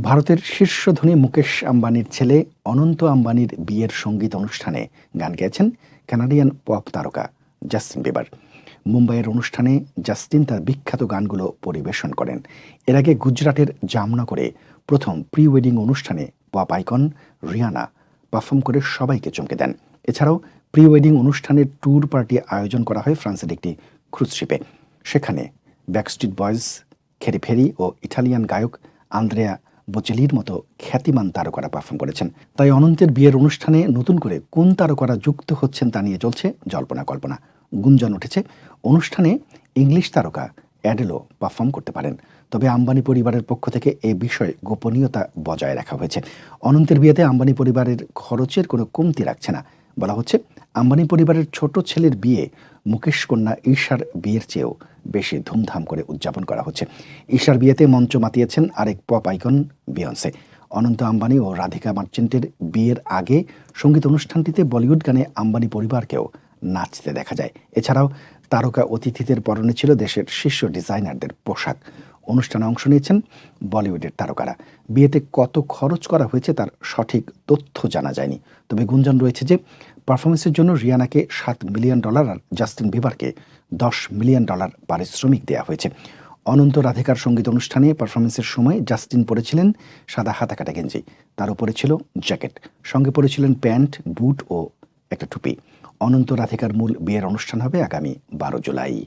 ভারতের শীর্ষ ধনী মুকেশ আম্বানির ছেলে অনন্ত আম্বানির বিয়ের সঙ্গীত অনুষ্ঠানে গান গেয়েছেন কানাডিয়ান পপ তারকা জাস্টিন বিবার। মুম্বাইয়ের অনুষ্ঠানে জাস্টিন তার বিখ্যাত গানগুলো পরিবেশন করেন। এর আগে গুজরাটের জামনগরে প্রথম প্রি ওয়েডিং অনুষ্ঠানে পপ আইকন রিয়ানা পারফর্ম করে সবাইকে চমকে দেন। এছাড়াও প্রি ওয়েডিং অনুষ্ঠানের ট্যুর পার্টি আয়োজন করা হয় ফ্রান্সের একটি ক্রুজ শিপে। সেখানে ব্যাকস্ট্রিট বয়েজ, খেরি ফেরি ও ইটালিয়ান গায়ক আন্দ্রেয়া বোচেলির মতো খ্যাতিমান তারকারা পারফর্ম করেছেন। তাই অনন্তের বিয়ের অনুষ্ঠানে নতুন করে কোন তারকারা যুক্ত হচ্ছেন তা নিয়ে চলছে জল্পনা কল্পনা। গুঞ্জন উঠেছে অনুষ্ঠানে ইংলিশ তারকা অ্যাডেলও পারফর্ম করতে পারেন। তবে আম্বানি পরিবারের পক্ষ থেকে এ বিষয়ে গোপনীয়তা বজায় রাখা হয়েছে। অনন্তের বিয়েতে আম্বানি পরিবারের খরচের কোনো কমতি রাখছে না। বলা হচ্ছে আম্বানি পরিবারের ছোট ছেলের বিয়ে মুকেশ কন্যা ঈশার বিয়ের চেয়েও বেশি ধুমধাম করে উদযাপন করা হচ্ছে। ঈশার বিয়েতে মঞ্চ মাতিয়েছেন আরেক পপ আইকন বিয়ন্সে। অনন্ত আম্বানি ও রাধিকা মার্চেন্টের বিয়ের আগে সঙ্গীত অনুষ্ঠানটিতে বলিউড গানে আম্বানি পরিবারকেও নাচতে দেখা যায়। এছাড়াও তারকা অতিথিদের পরনে ছিল দেশের শীর্ষ ডিজাইনারদের পোশাক। অনুষ্ঠানে অংশ নিয়েছেন বলিউডের তারকারা। বিয়েতে কত খরচ করা হয়েছে তার সঠিক তথ্য জানা যায়নি। তবে গুঞ্জন রয়েছে যে পারফরমেন্সের জন্য রিয়ানাকে $7 মিলিয়ন আর জাস্টিন বিবারকে $10 মিলিয়ন পারিশ্রমিক দেওয়া হয়েছে। অনন্ত রাধিকার সঙ্গীত অনুষ্ঠানে পারফরমেন্সের সময় জাস্টিন পরেছিলেন সাদা হাতাকাটা গেঞ্জি, তার উপরে ছিল জ্যাকেট, সঙ্গে পরেছিলেন প্যান্ট, বুট ও একটা টুপি। অনন্ত রাধিকার মূল বিয়ের অনুষ্ঠান হবে আগামী 12 জুলাই।